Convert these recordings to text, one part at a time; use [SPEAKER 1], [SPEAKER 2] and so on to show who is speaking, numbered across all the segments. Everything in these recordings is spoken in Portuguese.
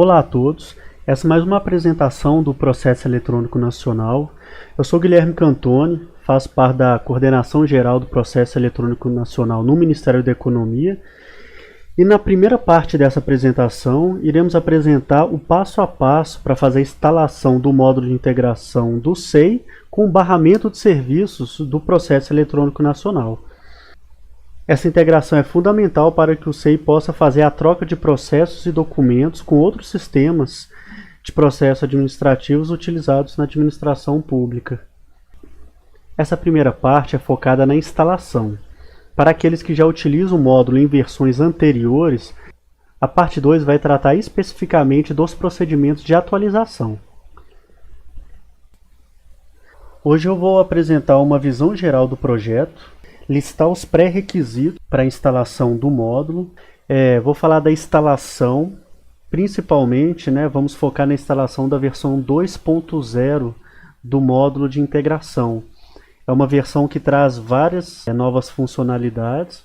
[SPEAKER 1] Olá a todos, essa é mais uma apresentação do Processo Eletrônico Nacional. Eu sou Guilherme Cantoni, faço parte da Coordenação Geral do Processo Eletrônico Nacional no Ministério da Economia. E na primeira parte dessa apresentação, iremos apresentar o passo a passo para fazer a instalação do módulo de integração do SEI com o barramento de serviços do Processo Eletrônico Nacional. Essa integração é fundamental para que o SEI possa fazer a troca de processos e documentos com outros sistemas de processos administrativos utilizados na administração pública. Essa primeira parte é focada na instalação. Para aqueles que já utilizam o módulo em versões anteriores, a parte 2 vai tratar especificamente dos procedimentos de atualização. Hoje eu vou apresentar uma visão geral do projeto, listar os pré-requisitos para a instalação do módulo. Vou falar da instalação, principalmente, vamos focar na instalação da versão 2.0 do módulo de integração. É uma versão que traz várias novas funcionalidades.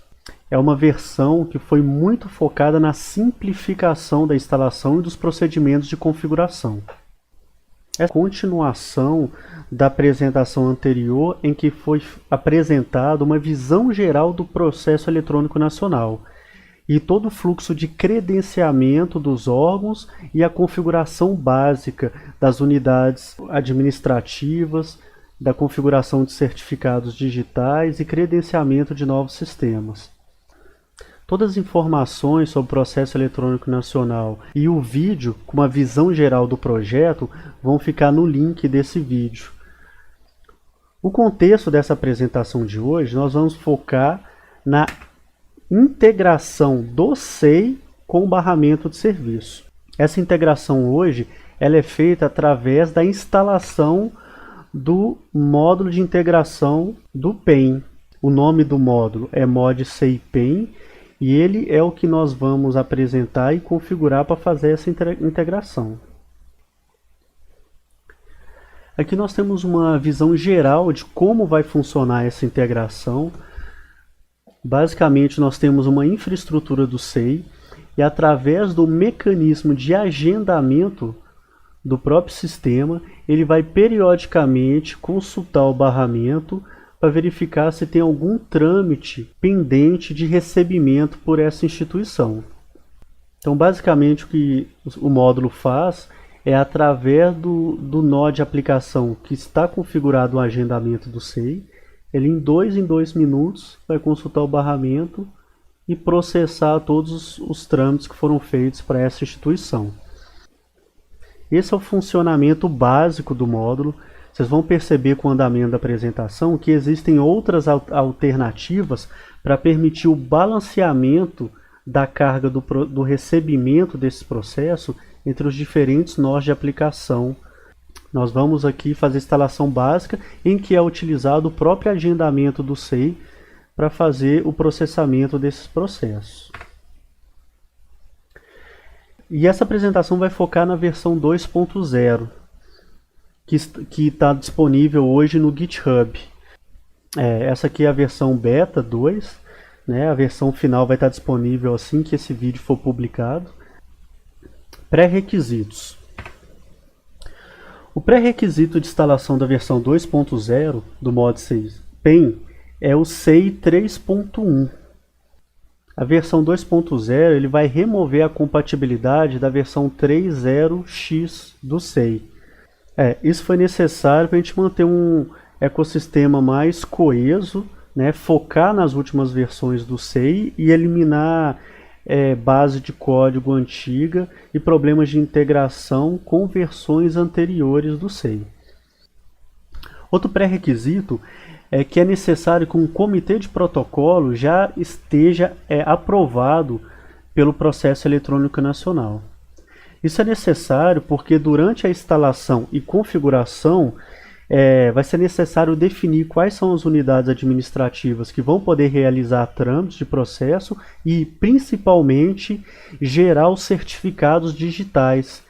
[SPEAKER 1] É uma versão que foi muito focada na simplificação da instalação e dos procedimentos de configuração. É a continuação da apresentação anterior, em que foi apresentada uma visão geral do Processo Eletrônico Nacional e todo o fluxo de credenciamento dos órgãos e a configuração básica das unidades administrativas, da configuração de certificados digitais e credenciamento de novos sistemas. Todas as informações sobre o Processo Eletrônico Nacional e o vídeo com uma visão geral do projeto vão ficar no link desse vídeo. O contexto dessa apresentação de hoje, nós vamos focar na integração do SEI com o barramento de serviço. Essa integração hoje ela é feita através da instalação do módulo de integração do PEM. O nome do módulo é Mod SEI PEM e ele é o que nós vamos apresentar e configurar para fazer essa integração. Aqui nós temos uma visão geral de como vai funcionar essa integração. Basicamente nós temos uma infraestrutura do SEI e através do mecanismo de agendamento do próprio sistema, ele vai periodicamente consultar o barramento para verificar se tem algum trâmite pendente de recebimento por essa instituição. Então, basicamente, o que o módulo faz é, através do nó de aplicação que está configurado o agendamento do SEI, ele em 2 minutos vai consultar o barramento e processar todos os trâmites que foram feitos para essa instituição. Esse é o funcionamento básico do módulo. Vocês vão perceber com o andamento da apresentação que existem outras alternativas para permitir o balanceamento da carga do recebimento desse processo entre os diferentes nós de aplicação. Nós vamos aqui fazer a instalação básica em que é utilizado o próprio agendamento do SEI para fazer o processamento desses processos. E essa apresentação vai focar na versão 2.0. que está disponível hoje no GitHub. Essa aqui é a versão beta 2, a versão final vai estar disponível assim que esse vídeo for publicado. Pré-requisitos. O pré-requisito de instalação da versão 2.0 do Mod SEI PEM é o SEI 3.1. A versão 2.0 ele vai remover a compatibilidade da versão 3.0x do SEI. Isso foi necessário para a gente manter um ecossistema mais coeso, focar nas últimas versões do SEI e eliminar base de código antiga e problemas de integração com versões anteriores do SEI. Outro pré-requisito é que é necessário que um comitê de protocolo já esteja aprovado pelo Processo Eletrônico Nacional. Isso é necessário porque durante a instalação e configuração vai ser necessário definir quais são as unidades administrativas que vão poder realizar trâmites de processo e, principalmente, gerar os certificados digitais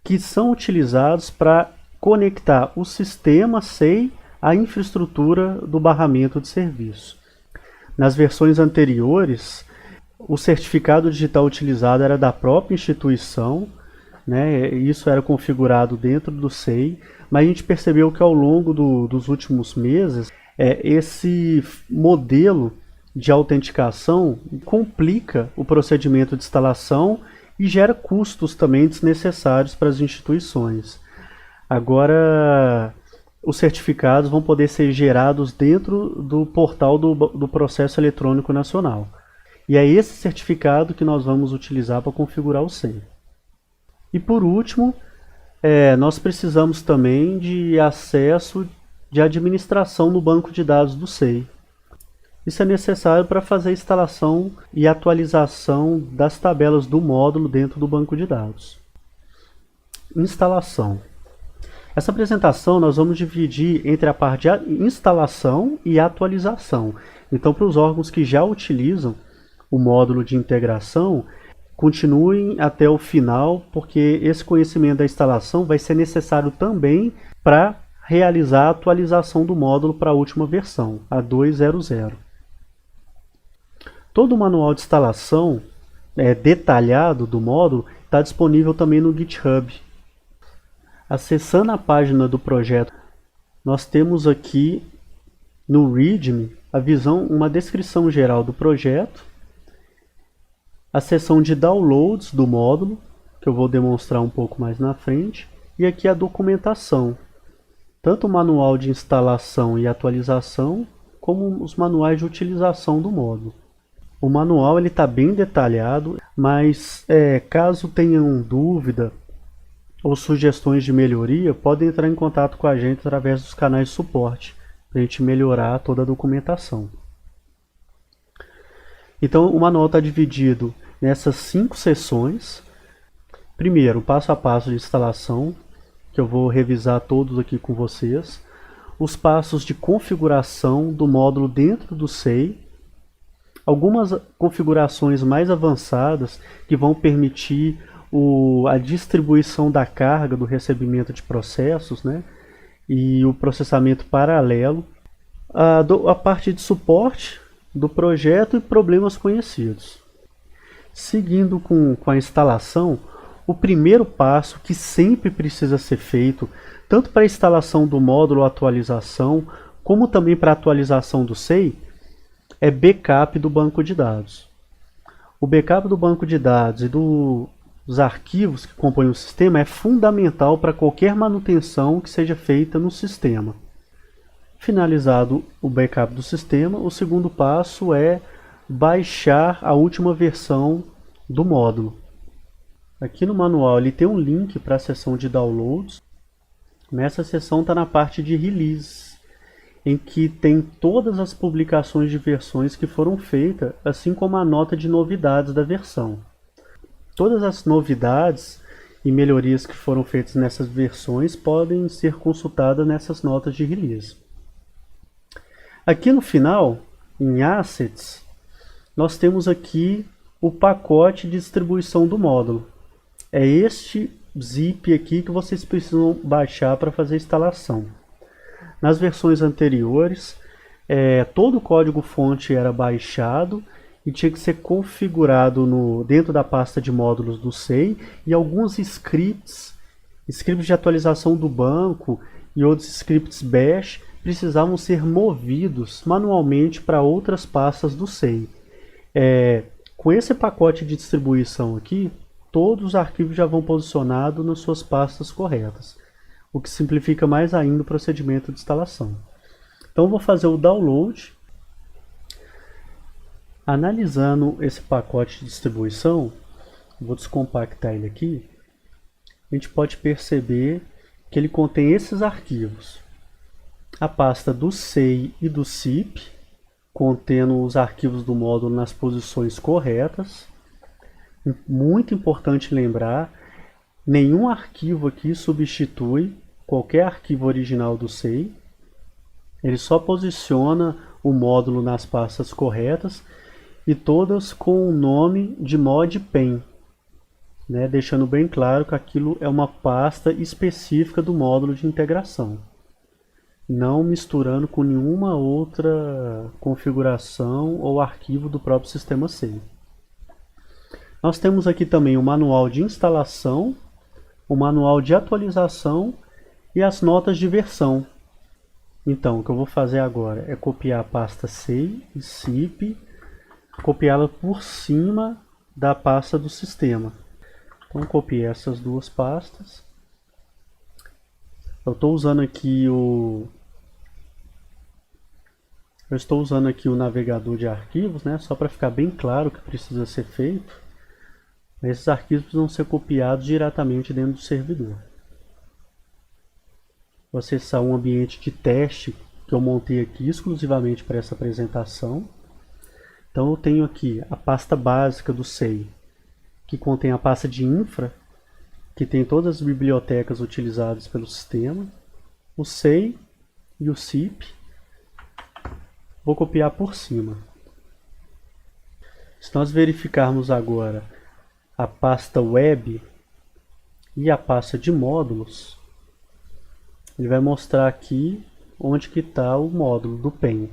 [SPEAKER 1] que são utilizados para conectar o sistema SEI à infraestrutura do barramento de serviço. Nas versões anteriores, o certificado digital utilizado era da própria instituição, né? Isso era configurado dentro do SEI, mas a gente percebeu que ao longo dos últimos meses, esse modelo de autenticação complica o procedimento de instalação e gera custos também desnecessários para as instituições. Agora, os certificados vão poder ser gerados dentro do portal do Processo Eletrônico Nacional. E é esse certificado que nós vamos utilizar para configurar o SEI. E por último, nós precisamos também de acesso de administração no banco de dados do SEI. Isso é necessário para fazer a instalação e atualização das tabelas do módulo dentro do banco de dados. Instalação. Essa apresentação nós vamos dividir entre a parte de instalação e atualização. Então, para os órgãos que já utilizam o módulo de integração, continuem até o final, porque esse conhecimento da instalação vai ser necessário também para realizar a atualização do módulo para a última versão, a 2.0.0. Todo o manual de instalação detalhado do módulo está disponível também no GitHub. Acessando a página do projeto, nós temos aqui no README uma descrição geral do projeto, a seção de downloads do módulo, que eu vou demonstrar um pouco mais na frente, e aqui a documentação, tanto o manual de instalação e atualização, como os manuais de utilização do módulo. O manual está bem detalhado, mas caso tenham dúvida ou sugestões de melhoria, podem entrar em contato com a gente através dos canais de suporte, para a gente melhorar toda a documentação. Então, o manual está dividido nessas 5 seções. Primeiro, o passo a passo de instalação, que eu vou revisar todos aqui com vocês. Os passos de configuração do módulo dentro do SEI. Algumas configurações mais avançadas que vão permitir a distribuição da carga do recebimento de processos, né? E o processamento paralelo. A parte de suporte do projeto e problemas conhecidos. Seguindo com a instalação, o primeiro passo que sempre precisa ser feito, tanto para a instalação do módulo ou atualização, como também para a atualização do SEI, é backup do banco de dados. O backup do banco de dados e dos arquivos que compõem o sistema é fundamental para qualquer manutenção que seja feita no sistema. Finalizado o backup do sistema, o segundo passo é baixar a última versão do módulo. Aqui no manual ele tem um link para a seção de downloads. Nessa seção está na parte de release, em que tem todas as publicações de versões que foram feitas, assim como a nota de novidades da versão. Todas as novidades e melhorias que foram feitas nessas versões podem ser consultadas nessas notas de release. Aqui no final, em Assets, nós temos aqui o pacote de distribuição do módulo. É este zip aqui que vocês precisam baixar para fazer a instalação. Nas versões anteriores, todo o código-fonte era baixado e tinha que ser configurado dentro da pasta de módulos do SEI, e alguns scripts de atualização do banco e outros scripts bash precisavam ser movidos manualmente para outras pastas do SEI. Com esse pacote de distribuição aqui, todos os arquivos já vão posicionados nas suas pastas corretas, o que simplifica mais ainda o procedimento de instalação. Então, eu vou fazer o download. Analisando esse pacote de distribuição, vou descompactar ele aqui, a gente pode perceber que ele contém esses arquivos. A pasta do SEI e do SIP, contendo os arquivos do módulo nas posições corretas. Muito importante lembrar, nenhum arquivo aqui substitui qualquer arquivo original do SEI. Ele só posiciona o módulo nas pastas corretas e todas com o nome de modpen, né? Deixando bem claro que aquilo é uma pasta específica do módulo de integração, não misturando com nenhuma outra configuração ou arquivo do próprio sistema SEI. Nós temos aqui também o manual de instalação o manual de atualização e as notas de versão. Então, o que eu vou fazer agora é copiar a pasta SEI e SIP, copiá-la por cima da pasta do sistema. Então, copiei essas duas pastas. Eu estou usando aqui o navegador de arquivos, né, só para ficar bem claro o que precisa ser feito. Esses arquivos precisam ser copiados diretamente dentro do servidor. Vou acessar um ambiente de teste que eu montei aqui exclusivamente para essa apresentação. Então eu tenho aqui a pasta básica do SEI, que contém a pasta de infra, que tem todas as bibliotecas utilizadas pelo sistema, o SEI e o SIP. Vou copiar por cima. Se nós verificarmos agora a pasta web e a pasta de módulos, ele vai mostrar aqui onde que está o módulo do PEN.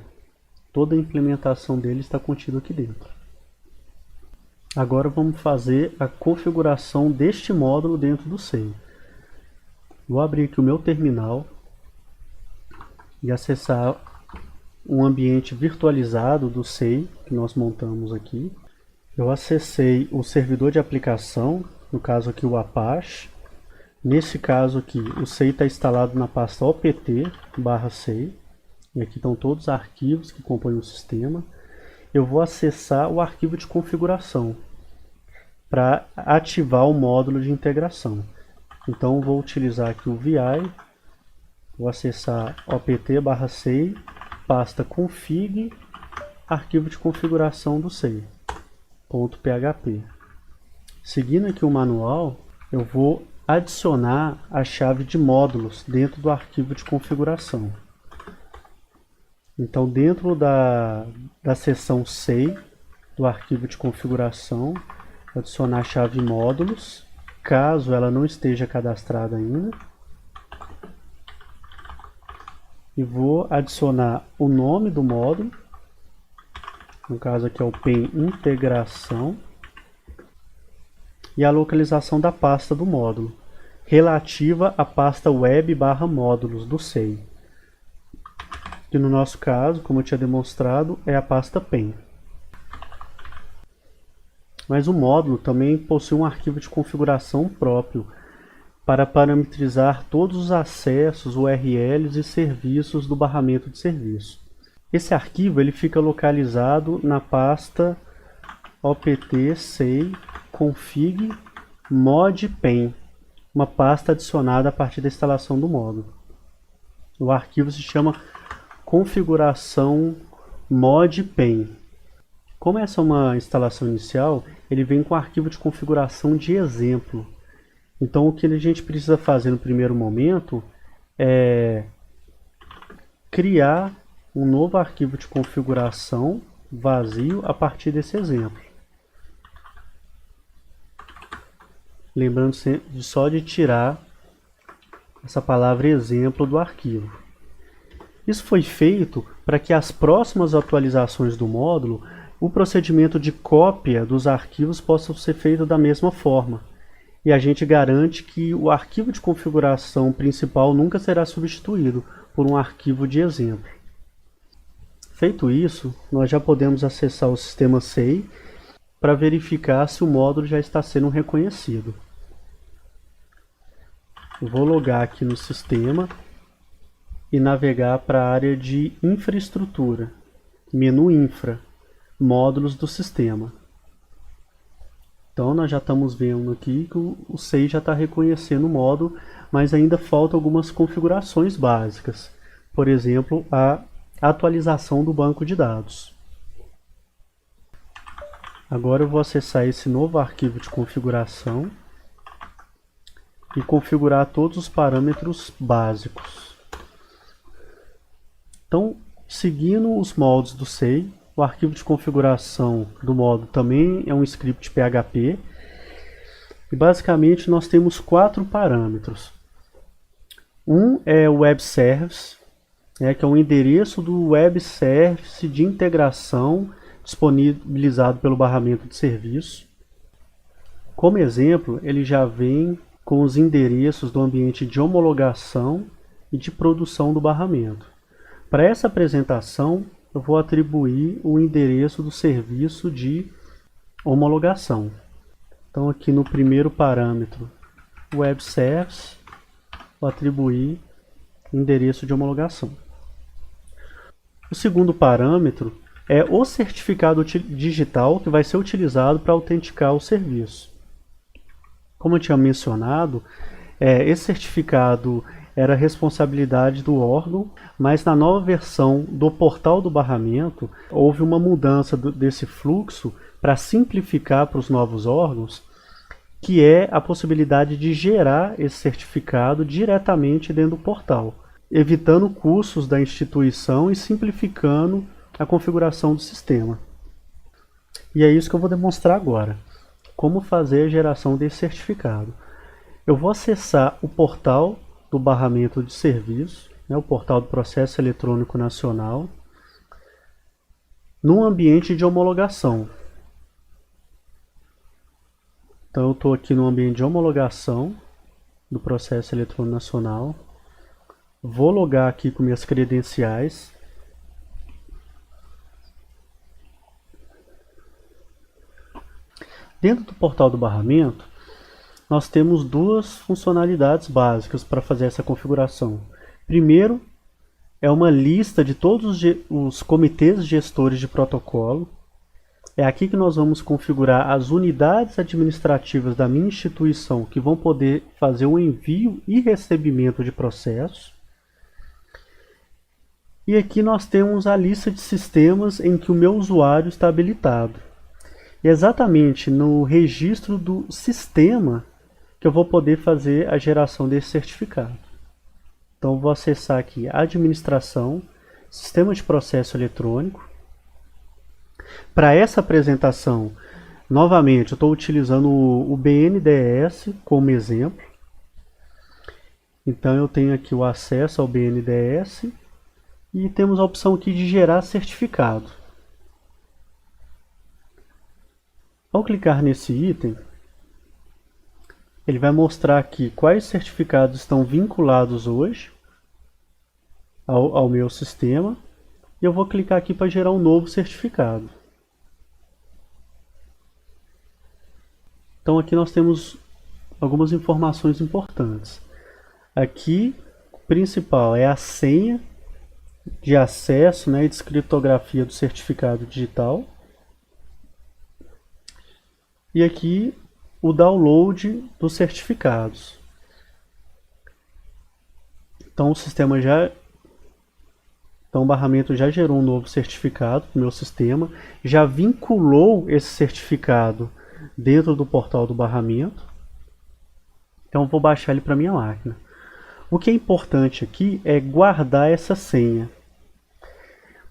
[SPEAKER 1] Toda a implementação dele está contida aqui dentro. Agora vamos fazer a configuração deste módulo dentro do SEI. Vou abrir aqui o meu terminal e acessar um ambiente virtualizado do SEI que nós montamos aqui. Eu acessei o servidor de aplicação, no caso aqui o Apache. Nesse caso aqui, o SEI está instalado na pasta opt/SEI. E aqui estão todos os arquivos que compõem o sistema. Eu vou acessar o arquivo de configuração para ativar o módulo de integração. Então vou utilizar aqui o VI, vou acessar opt/SEI, pasta config, arquivo de configuração do SEI, .php. Seguindo aqui o manual, eu vou adicionar a chave de módulos dentro do arquivo de configuração. Então, dentro da seção SEI do arquivo de configuração, adicionar a chave módulos, caso ela não esteja cadastrada ainda. E vou adicionar o nome do módulo, no caso aqui é o PEN integração, e a localização da pasta do módulo, relativa à pasta web/módulos do SEI. Que no nosso caso, como eu tinha demonstrado, é a pasta PEN. Mas o módulo também possui um arquivo de configuração próprio para parametrizar todos os acessos, URLs e serviços do barramento de serviço. Esse arquivo ele fica localizado na pasta opt/sei config modpen, uma pasta adicionada a partir da instalação do módulo. O arquivo se chama configuração modpen. Como essa é uma instalação inicial, ele vem com arquivo de configuração de exemplo. Então o que a gente precisa fazer no primeiro momento é criar um novo arquivo de configuração vazio a partir desse exemplo. Lembrando só de tirar essa palavra exemplo do arquivo. Isso foi feito para que as próximas atualizações do módulo, o procedimento de cópia dos arquivos possa ser feito da mesma forma. E a gente garante que o arquivo de configuração principal nunca será substituído por um arquivo de exemplo. Feito isso, nós já podemos acessar o sistema SEI para verificar se o módulo já está sendo reconhecido. Eu vou logar aqui no sistema e navegar para a área de infraestrutura, menu infra, módulos do sistema. Então nós já estamos vendo aqui que o SEI já está reconhecendo o módulo, mas ainda faltam algumas configurações básicas. Por exemplo, a atualização do banco de dados. Agora eu vou acessar esse novo arquivo de configuração e configurar todos os parâmetros básicos. Então, seguindo os moldes do SEI, o arquivo de configuração do módulo também é um script PHP. E basicamente nós temos 4 parâmetros. Um é o Web Service, que é o endereço do Web Service de integração disponibilizado pelo barramento de serviço. Como exemplo, ele já vem com os endereços do ambiente de homologação e de produção do barramento. Para essa apresentação, eu vou atribuir o endereço do serviço de homologação. Então aqui no primeiro parâmetro, Web Service, vou atribuir o endereço de homologação. O segundo parâmetro é o certificado digital que vai ser utilizado para autenticar o serviço. Como eu tinha mencionado, esse certificado era responsabilidade do órgão, mas na nova versão do portal do barramento houve uma mudança desse fluxo para simplificar para os novos órgãos, que é a possibilidade de gerar esse certificado diretamente dentro do portal, evitando custos da instituição e simplificando a configuração do sistema. E é isso que eu vou demonstrar agora. Como fazer a geração desse certificado. Eu vou acessar o portal do barramento de serviço, o portal do Processo Eletrônico Nacional, no ambiente de homologação. Então eu estou aqui no ambiente de homologação do Processo Eletrônico Nacional. Vou logar aqui com minhas credenciais. Dentro do portal do barramento, nós temos duas funcionalidades básicas para fazer essa configuração. Primeiro, é uma lista de todos os comitês gestores de protocolo. É aqui que nós vamos configurar as unidades administrativas da minha instituição que vão poder fazer o envio e recebimento de processos. E aqui nós temos a lista de sistemas em que o meu usuário está habilitado. E exatamente no registro do sistema que eu vou poder fazer a geração desse certificado. Então vou acessar aqui Administração, Sistema de Processo Eletrônico. Para essa apresentação, novamente eu estou utilizando o BNDES como exemplo. Então eu tenho aqui o acesso ao BNDES e temos a opção aqui de gerar certificado. Ao clicar nesse item, ele vai mostrar aqui quais certificados estão vinculados hoje ao meu sistema. E eu vou clicar aqui para gerar um novo certificado. Então aqui nós temos algumas informações importantes. Aqui, o principal é a senha de acesso, e de criptografia do certificado digital. E aqui o download dos certificados. Então o barramento já gerou um novo certificado no meu sistema, já vinculou esse certificado dentro do portal do barramento. Então eu vou baixar ele para minha máquina. O que é importante aqui é guardar essa senha.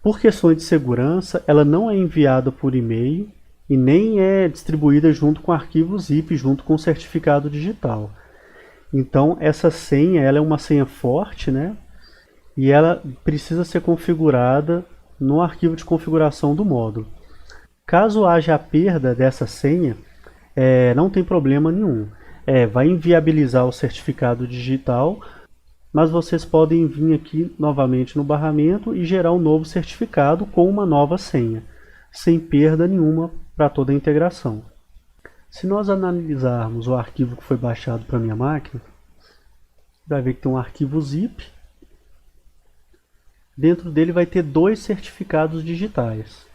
[SPEAKER 1] Por questões de segurança, ela não é enviada por e-mail e nem é distribuída junto com arquivo zip, junto com o certificado digital. Então essa senha, ela é uma senha forte, e ela precisa ser configurada no arquivo de configuração do módulo. Caso haja a perda dessa senha, não tem problema nenhum. Vai inviabilizar o certificado digital, mas vocês podem vir aqui novamente no barramento e gerar um novo certificado com uma nova senha, sem perda nenhuma para toda a integração. Se nós analisarmos o arquivo que foi baixado para minha máquina, vai ver que tem um arquivo zip. Dentro dele vai ter dois certificados digitais.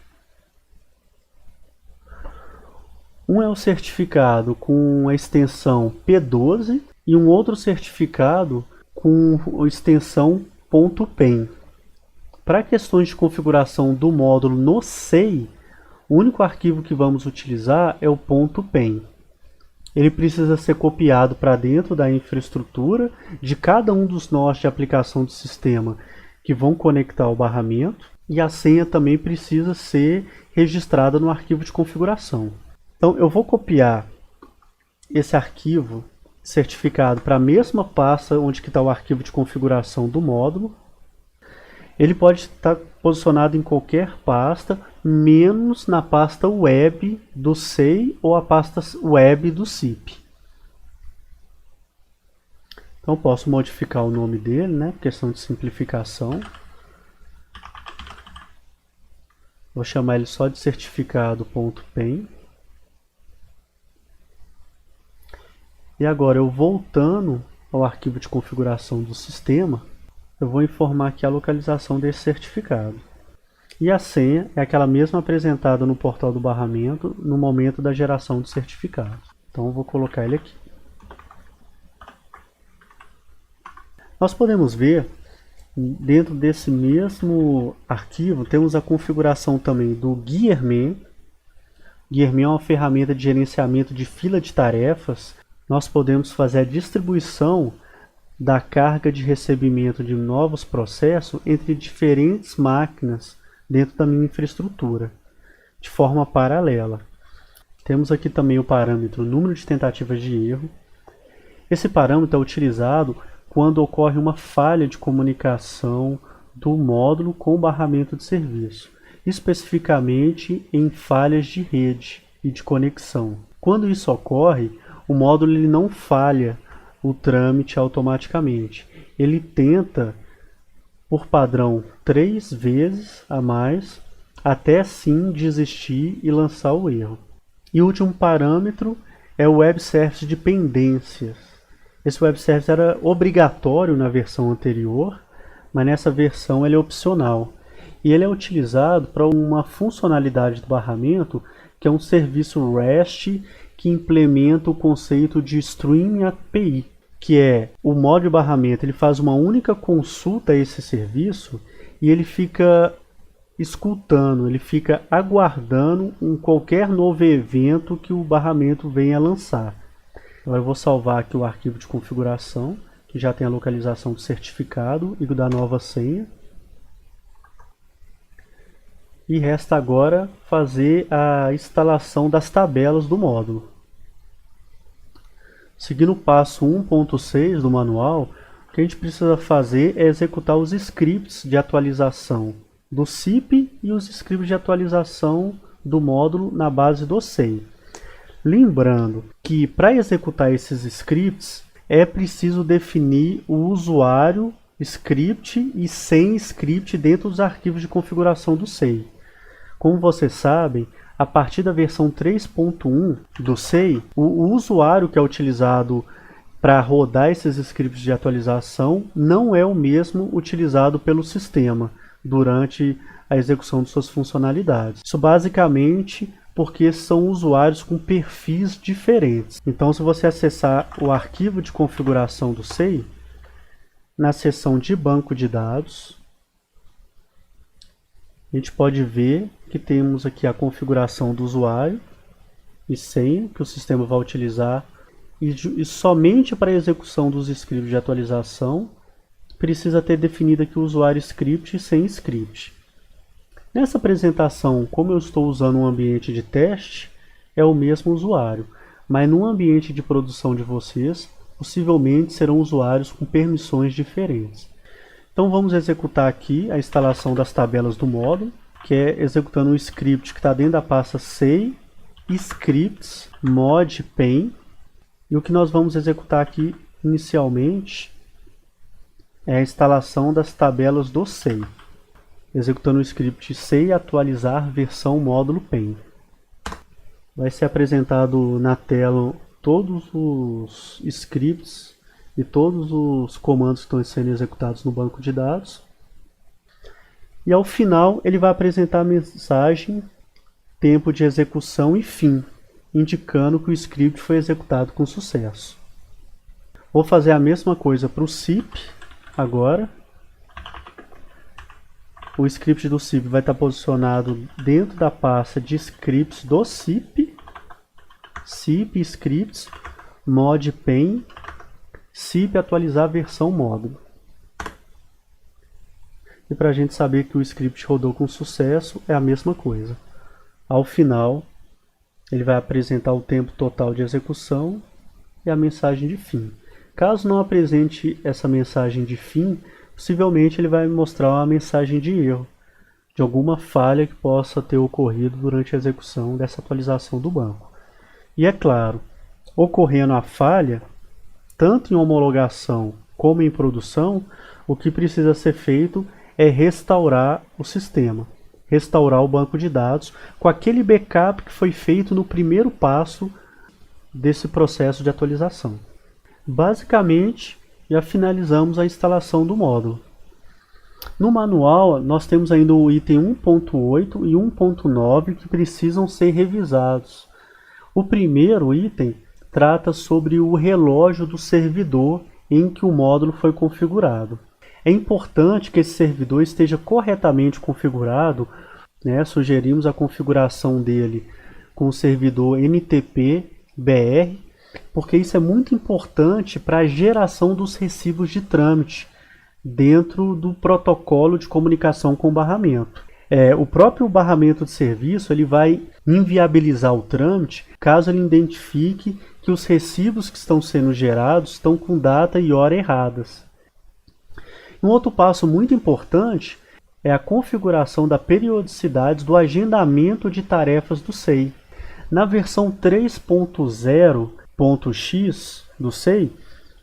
[SPEAKER 1] Um é o certificado com a extensão P12 e um outro certificado com a extensão .pen. Para questões de configuração do módulo no SEI, o único arquivo que vamos utilizar é o .pen. Ele precisa ser copiado para dentro da infraestrutura de cada um dos nós de aplicação do sistema que vão conectar ao barramento, e a senha também precisa ser registrada no arquivo de configuração. Então eu vou copiar esse arquivo certificado para a mesma pasta onde está o arquivo de configuração do módulo. Ele pode estar posicionado em qualquer pasta, menos na pasta web do SEI ou a pasta web do CIP. Então posso modificar o nome dele, né? Questão de simplificação. Vou chamar ele só de certificado.pen. E agora eu voltando ao arquivo de configuração do sistema, eu vou informar aqui a localização desse certificado. E a senha é aquela mesma apresentada no portal do barramento no momento da geração de certificados. Então eu vou colocar ele aqui. Nós podemos ver, dentro desse mesmo arquivo, temos a configuração também do Gearman. Gearman é uma ferramenta de gerenciamento de fila de tarefas. Nós podemos fazer a distribuição da carga de recebimento de novos processos entre diferentes máquinas dentro da minha infraestrutura, de forma paralela. Temos aqui também o parâmetro número de tentativas de erro. Esse parâmetro é utilizado quando ocorre uma falha de comunicação do módulo com o barramento de serviço, especificamente em falhas de rede e de conexão. Quando isso ocorre, o módulo ele não falha o trâmite automaticamente. Ele tenta, por padrão, 3 vezes a mais, até sim desistir e lançar o erro. E o último parâmetro é o Web Service de pendências. Esse Web Service era obrigatório na versão anterior, mas nessa versão ele é opcional. E ele é utilizado para uma funcionalidade do barramento, que é um serviço REST que implementa o conceito de Stream API, que é o módulo de barramento, ele faz uma única consulta a esse serviço e ele fica escutando, ele fica aguardando qualquer novo evento que o barramento venha a lançar. Agora eu vou salvar aqui o arquivo de configuração, que já tem a localização do certificado e da nova senha. E resta agora fazer a instalação das tabelas do módulo. Seguindo o passo 1.6 do manual, o que a gente precisa fazer é executar os scripts de atualização do SIP e os scripts de atualização do módulo na base do SEI. Lembrando que para executar esses scripts é preciso definir o usuário script e sem script dentro dos arquivos de configuração do SEI. Como vocês sabem, a partir da versão 3.1 do SEI, o usuário que é utilizado para rodar esses scripts de atualização não é o mesmo utilizado pelo sistema durante a execução de suas funcionalidades. Isso basicamente porque são usuários com perfis diferentes. Então, se você acessar o arquivo de configuração do SEI, na seção de banco de dados, a gente pode ver que temos aqui a configuração do usuário e senha que o sistema vai utilizar, e somente para a execução dos scripts de atualização precisa ter definido aqui o usuário script e sem script. Nessa apresentação, como eu estou usando um ambiente de teste, é o mesmo usuário, mas no ambiente de produção de vocês, possivelmente serão usuários com permissões diferentes. Então vamos executar aqui a instalação das tabelas do módulo, que é executando um script que está dentro da pasta sei scripts mod.pen. E o que nós vamos executar aqui inicialmente é a instalação das tabelas do SEI, executando o script sei atualizar versão módulo pen. Vai ser apresentado na tela todos os scripts e todos os comandos que estão sendo executados no banco de dados. E ao final ele vai apresentar a mensagem tempo de execução e fim, indicando que o script foi executado com sucesso. Vou fazer a mesma coisa para o SIP agora. O script do SIP vai estar posicionado dentro da pasta de scripts do SIP, SIP scripts mod.pen, SIP atualizar versão módulo. E para a gente saber que o script rodou com sucesso, é a mesma coisa. Ao final, ele vai apresentar o tempo total de execução e a mensagem de fim. Caso não apresente essa mensagem de fim, possivelmente ele vai mostrar uma mensagem de erro, de alguma falha que possa ter ocorrido durante a execução dessa atualização do banco. E é claro, ocorrendo a falha, tanto em homologação como em produção, o que precisa ser feito é restaurar o sistema, restaurar o banco de dados com aquele backup que foi feito no primeiro passo desse processo de atualização. Basicamente, já finalizamos a instalação do módulo. No manual, nós temos ainda o item 1.8 e 1.9 que precisam ser revisados. O primeiro item trata sobre o relógio do servidor em que o módulo foi configurado. É importante que esse servidor esteja corretamente configurado, né? Sugerimos a configuração dele com o servidor NTP-BR, porque isso é muito importante para a geração dos recibos de trâmite dentro do protocolo de comunicação com barramento. O próprio barramento de serviço ele vai inviabilizar o trâmite caso ele identifique que os recibos que estão sendo gerados estão com data e hora erradas. Um outro passo muito importante é a configuração da periodicidade do agendamento de tarefas do SEI. Na versão 3.0.x do SEI,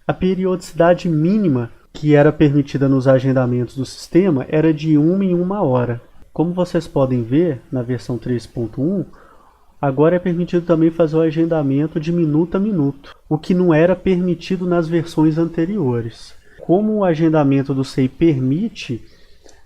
[SPEAKER 1] a periodicidade mínima que era permitida nos agendamentos do sistema era de 1 em 1 hora. Como vocês podem ver na versão 3.1, agora é permitido também fazer o agendamento de minuto a minuto, o que não era permitido nas versões anteriores. Como o agendamento do SEI permite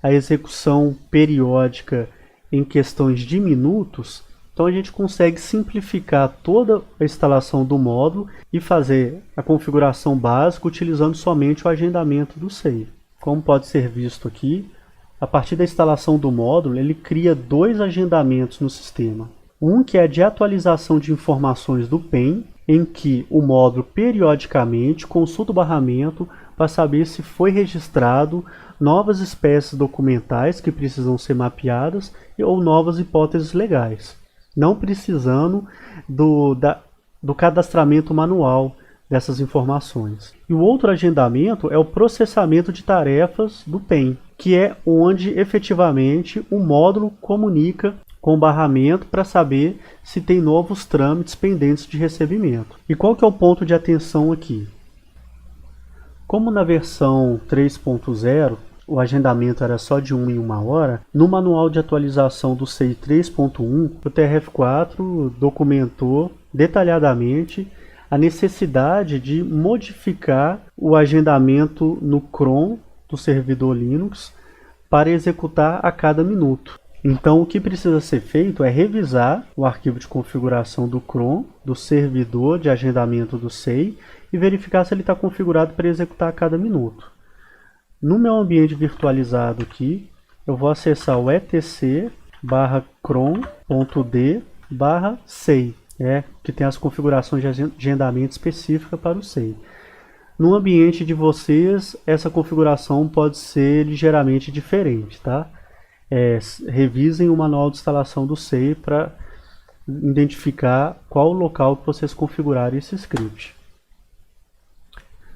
[SPEAKER 1] a execução periódica em questões de minutos, então a gente consegue simplificar toda a instalação do módulo e fazer a configuração básica utilizando somente o agendamento do SEI. Como pode ser visto aqui, a partir da instalação do módulo, ele cria dois agendamentos no sistema. Um que é de atualização de informações do PEM, em que o módulo periodicamente consulta o barramento para saber se foi registrado novas espécies documentais que precisam ser mapeadas ou novas hipóteses legais, não precisando do cadastramento manual dessas informações. E o outro agendamento é o processamento de tarefas do PEM, que é onde efetivamente o módulo comunica com o barramento para saber se tem novos trâmites pendentes de recebimento. E qual que é o ponto de atenção aqui? Como na versão 3.0 o agendamento era só de 1 em 1 hora, no manual de atualização do SEI 3.1, o TRF4 documentou detalhadamente a necessidade de modificar o agendamento no cron do servidor Linux para executar a cada minuto. Então o que precisa ser feito é revisar o arquivo de configuração do cron, do servidor de agendamento do SEI, e verificar se ele está configurado para executar a cada minuto. No meu ambiente virtualizado aqui, eu vou acessar o etc/cron.d/sei, que tem as configurações de agendamento específica para o SEI. No ambiente de vocês, essa configuração pode ser ligeiramente diferente, tá? Revisem o manual de instalação do SEI para identificar qual o local que vocês configuraram esse script.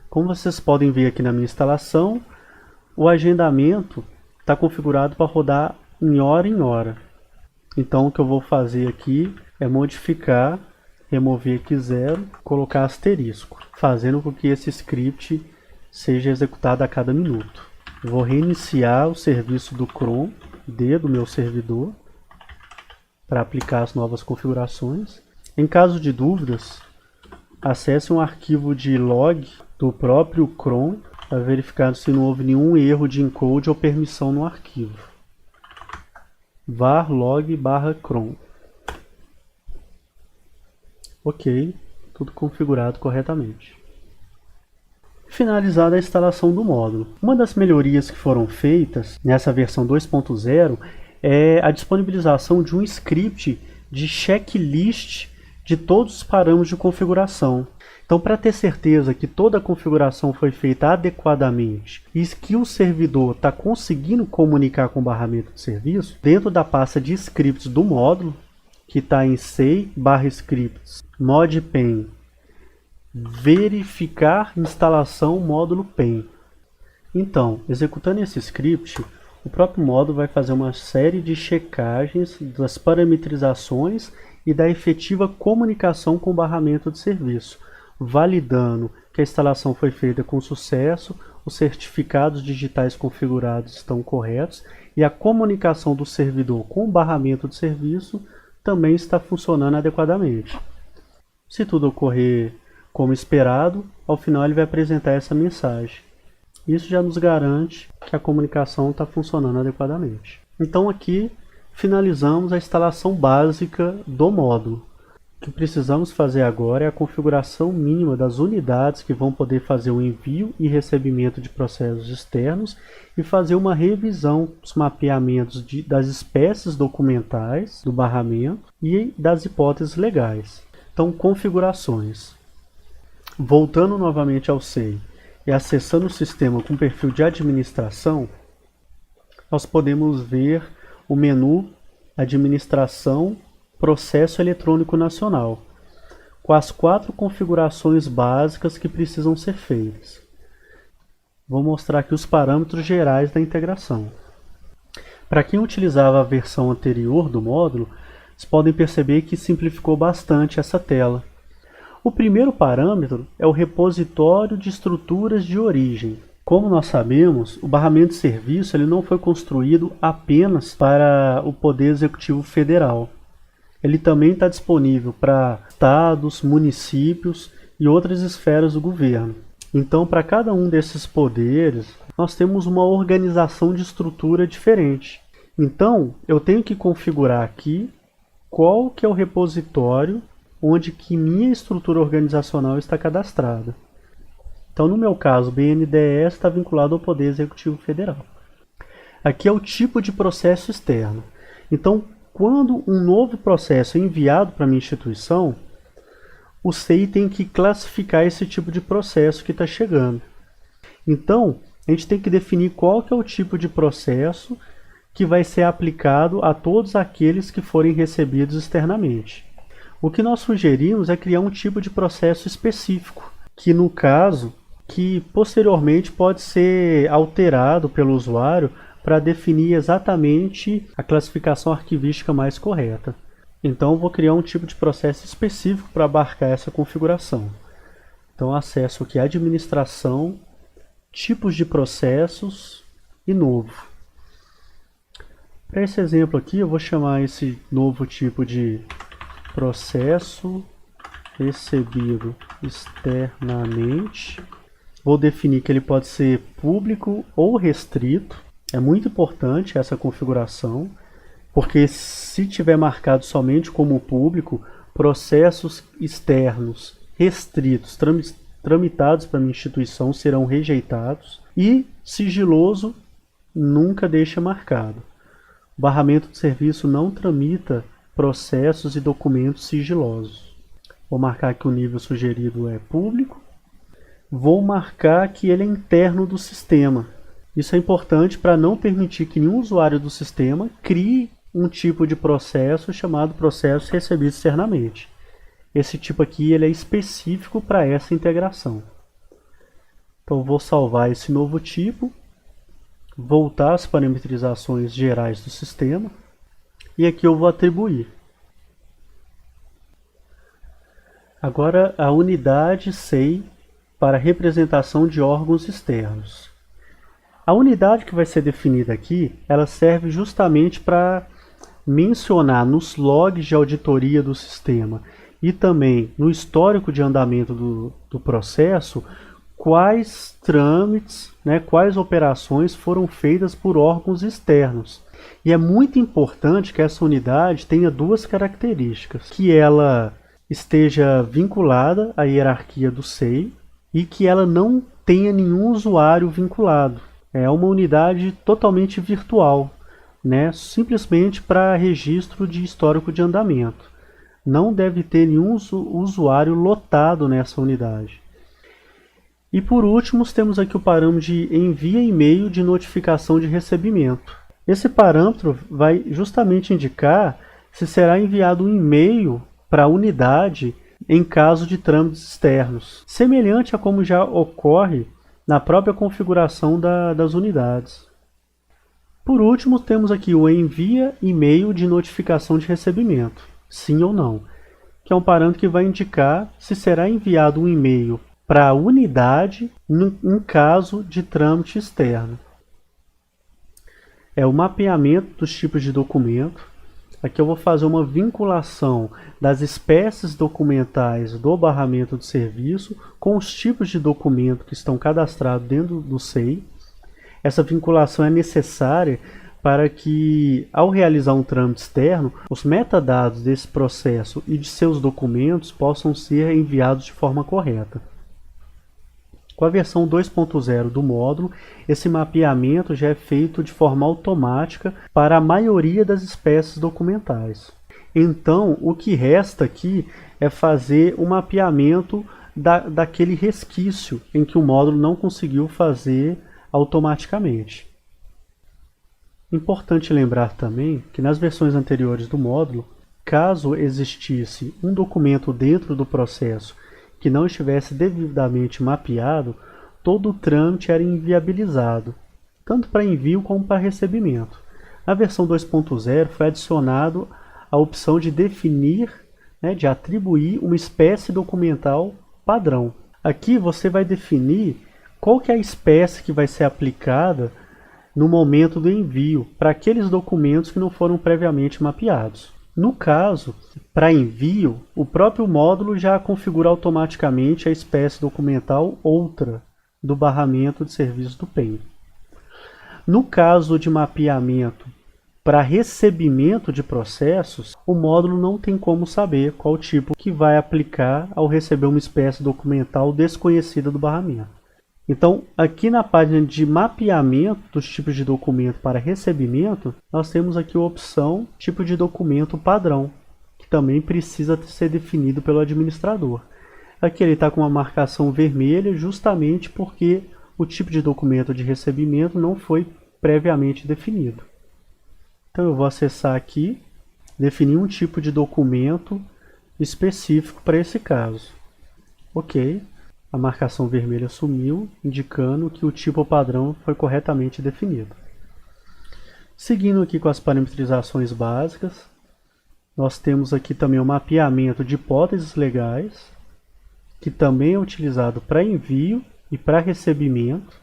[SPEAKER 1] Como vocês podem ver aqui na minha instalação, o agendamento está configurado para rodar em hora. Então o que eu vou fazer aqui é modificar, remover aqui 0, colocar asterisco, fazendo com que esse script seja executado a cada minuto. Eu vou reiniciar o serviço do cron do meu servidor para aplicar as novas configurações. Em caso de dúvidas, acesse um arquivo de log do próprio cron para verificar se não houve nenhum erro de encode ou permissão no arquivo. var log/cron. Ok, tudo configurado corretamente. Finalizada a instalação do módulo. Uma das melhorias que foram feitas nessa versão 2.0 é a disponibilização de um script de checklist de todos os parâmetros de configuração. Então, para ter certeza que toda a configuração foi feita adequadamente e que o servidor está conseguindo comunicar com o barramento de serviço, dentro da pasta de scripts do módulo, que está em sei/scripts modpen verificar instalação módulo PEM. Então, executando esse script, o próprio módulo vai fazer uma série de checagens das parametrizações e da efetiva comunicação com o barramento de serviço, validando que a instalação foi feita com sucesso, os certificados digitais configurados estão corretos e a comunicação do servidor com o barramento de serviço também está funcionando adequadamente. Se tudo ocorrer como esperado, ao final ele vai apresentar essa mensagem. Isso já nos garante que a comunicação está funcionando adequadamente. Então aqui finalizamos a instalação básica do módulo. O que precisamos fazer agora é a configuração mínima das unidades que vão poder fazer o envio e recebimento de processos externos e fazer uma revisão dos mapeamentos das espécies documentais do barramento e das hipóteses legais. Então, configurações. Voltando novamente ao SEI e acessando o sistema com perfil de administração, nós podemos ver o menu Administração Processo Eletrônico Nacional, com as 4 configurações básicas que precisam ser feitas. Vou mostrar aqui os parâmetros gerais da integração. Para quem utilizava a versão anterior do módulo, vocês podem perceber que simplificou bastante essa tela. O primeiro parâmetro é o repositório de estruturas de origem. Como nós sabemos, o barramento de serviço ele não foi construído apenas para o Poder Executivo Federal. Ele também está disponível para estados, municípios e outras esferas do governo. Então, para cada um desses poderes, nós temos uma organização de estrutura diferente. Então, eu tenho que configurar aqui qual que é o repositório onde que minha estrutura organizacional está cadastrada. Então, no meu caso, o BNDES está vinculado ao Poder Executivo Federal. Aqui é o tipo de processo externo. Então, quando um novo processo é enviado para a minha instituição, o SEI tem que classificar esse tipo de processo que está chegando. Então, a gente tem que definir qual que é o tipo de processo que vai ser aplicado a todos aqueles que forem recebidos externamente. O que nós sugerimos é criar um tipo de processo específico, que no caso, que posteriormente pode ser alterado pelo usuário para definir exatamente a classificação arquivística mais correta. Então eu vou criar um tipo de processo específico para abarcar essa configuração. Então acesso aqui administração, tipos de processos e novo. Para esse exemplo aqui eu vou chamar esse novo tipo de processo recebido externamente. Vou definir que ele pode ser público ou restrito. É muito importante essa configuração, porque se tiver marcado somente como público, processos externos restritos, tramitados para a minha instituição serão rejeitados e sigiloso nunca deixa marcado. O barramento de serviço não tramita processos e documentos sigilosos. Vou marcar que o nível sugerido é público. Vou marcar que ele é interno do sistema. Isso é importante para não permitir que nenhum usuário do sistema crie um tipo de processo chamado processo recebido externamente. Esse tipo aqui ele é específico para essa integração. Então vou salvar esse novo tipo, voltar às parametrizações gerais do sistema e aqui eu vou atribuir. Agora a unidade SEI para representação de órgãos externos. A unidade que vai ser definida aqui, ela serve justamente para mencionar nos logs de auditoria do sistema e também no histórico de andamento do processo, quais trâmites, quais operações foram feitas por órgãos externos. E é muito importante que essa unidade tenha 2 características, que ela esteja vinculada à hierarquia do SEI e que ela não tenha nenhum usuário vinculado. É uma unidade totalmente virtual, simplesmente para registro de histórico de andamento. Não deve ter nenhum usuário lotado nessa unidade. E por último, temos aqui o parâmetro de envia e-mail de notificação de recebimento. Esse parâmetro vai justamente indicar se será enviado um e-mail para a unidade em caso de trâmites externos, semelhante a como já ocorre na própria configuração das unidades. Por último, temos aqui o envia e-mail de notificação de recebimento, sim ou não, que é um parâmetro que vai indicar se será enviado um e-mail para a unidade em caso de trâmite externo. É o mapeamento dos tipos de documento. Aqui eu vou fazer uma vinculação das espécies documentais do barramento de serviço com os tipos de documento que estão cadastrados dentro do SEI. Essa vinculação é necessária para que, ao realizar um trâmite externo, os metadados desse processo e de seus documentos possam ser enviados de forma correta. Com a versão 2.0 do módulo, esse mapeamento já é feito de forma automática para a maioria das espécies documentais. Então, o que resta aqui é fazer o mapeamento daquele resquício em que o módulo não conseguiu fazer automaticamente. Importante lembrar também que nas versões anteriores do módulo, caso existisse um documento dentro do processo que não estivesse devidamente mapeado, todo o trâmite era inviabilizado, tanto para envio como para recebimento. Na versão 2.0 foi adicionado a opção de definir, de atribuir uma espécie documental padrão. Aqui você vai definir qual que é a espécie que vai ser aplicada no momento do envio para aqueles documentos que não foram previamente mapeados. No caso, para envio, o próprio módulo já configura automaticamente a espécie documental outra do barramento de serviço do PEM. No caso de mapeamento para recebimento de processos, o módulo não tem como saber qual tipo que vai aplicar ao receber uma espécie documental desconhecida do barramento. Então, aqui na página de mapeamento dos tipos de documento para recebimento, nós temos aqui a opção tipo de documento padrão, que também precisa ser definido pelo administrador. Aqui ele está com uma marcação vermelha justamente porque o tipo de documento de recebimento não foi previamente definido. Então eu vou acessar aqui, definir um tipo de documento específico para esse caso. Ok. A marcação vermelha sumiu, indicando que o tipo padrão foi corretamente definido. Seguindo aqui com as parametrizações básicas, nós temos aqui também o mapeamento de hipóteses legais, que também é utilizado para envio e para recebimento,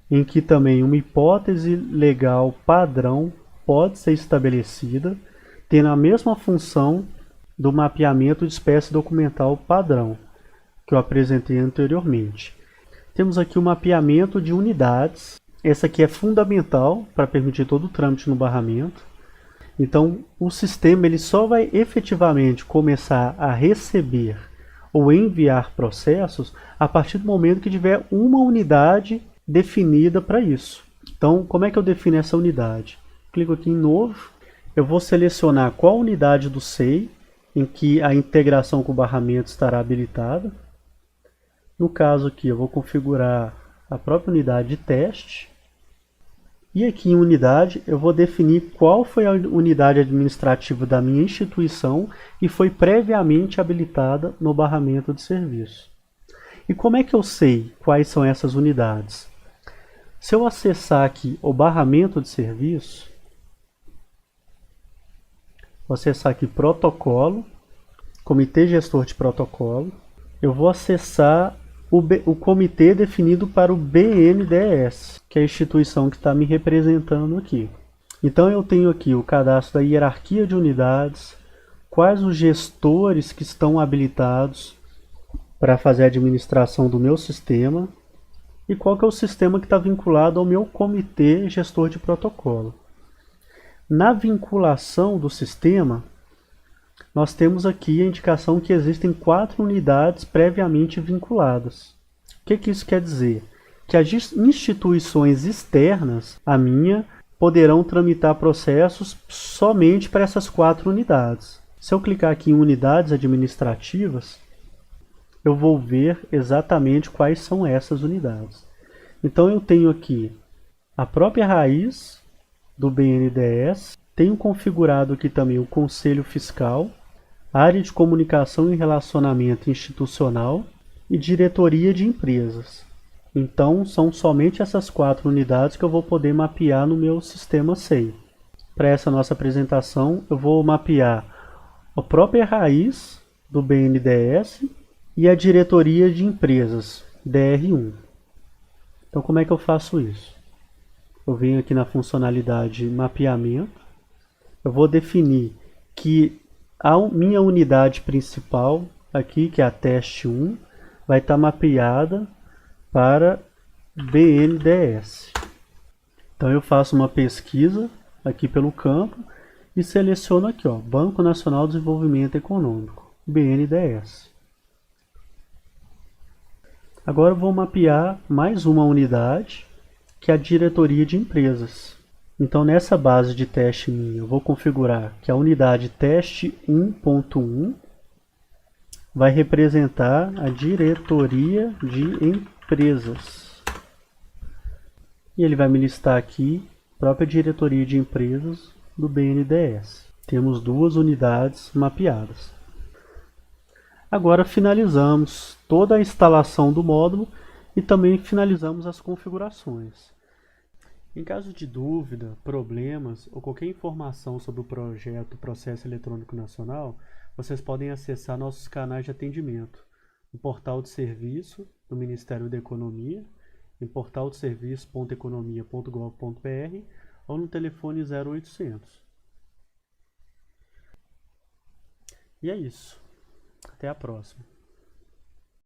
[SPEAKER 1] em que também uma hipótese legal padrão pode ser estabelecida, tendo a mesma função do mapeamento de espécie documental padrão, que eu apresentei anteriormente. Temos aqui o mapeamento de unidades. Essa aqui é fundamental para permitir todo o trâmite no barramento. Então, o sistema ele só vai efetivamente começar a receber ou enviar processos a partir do momento que tiver uma unidade definida para isso. Então, como é que eu defino essa unidade? Clico aqui em Novo. Eu vou selecionar qual unidade do SEI em que a integração com o barramento estará habilitada. No caso aqui, eu vou configurar a própria unidade de teste. E aqui em unidade, eu vou definir qual foi a unidade administrativa da minha instituição e foi previamente habilitada no barramento de serviço. E como é que eu sei quais são essas unidades? Se eu acessar aqui o barramento de serviço, vou acessar aqui protocolo, comitê gestor de protocolo, eu vou acessar o comitê definido para o BNDES, que é a instituição que está me representando aqui. Então eu tenho aqui o cadastro da hierarquia de unidades, quais os gestores que estão habilitados para fazer a administração do meu sistema e qual que é o sistema que está vinculado ao meu comitê gestor de protocolo. Na vinculação do sistema, nós temos aqui a indicação que existem 4 unidades previamente vinculadas. O que isso quer dizer? Que as instituições externas à minha poderão tramitar processos somente para essas 4 unidades. Se eu clicar aqui em unidades administrativas, eu vou ver exatamente quais são essas unidades. Então eu tenho aqui a própria raiz do BNDES, tenho configurado aqui também o Conselho Fiscal, área de comunicação e relacionamento institucional e diretoria de empresas. Então são somente essas 4 unidades que eu vou poder mapear no meu sistema SEI. Para essa nossa apresentação eu vou mapear a própria raiz do BNDES e a diretoria de empresas, DR1. Então como é que eu faço isso? Eu venho aqui na funcionalidade mapeamento, eu vou definir que a minha unidade principal, aqui que é a teste 1, vai estar mapeada para BNDES. Então eu faço uma pesquisa aqui pelo campo e seleciono aqui, ó, Banco Nacional de Desenvolvimento Econômico, BNDES. Agora eu vou mapear mais uma unidade, que é a diretoria de empresas. Então nessa base de teste minha, eu vou configurar que a unidade teste 1.1 vai representar a diretoria de empresas. E ele vai me listar aqui a própria diretoria de empresas do BNDES. Temos duas unidades mapeadas. Agora finalizamos toda a instalação do módulo e também finalizamos as configurações. Em caso de dúvida, problemas ou qualquer informação sobre o projeto Processo Eletrônico Nacional, vocês podem acessar nossos canais de atendimento no portal de serviço do Ministério da Economia, em portaldeserviço.economia.gov.br ou no telefone 0800. E é isso. Até a próxima.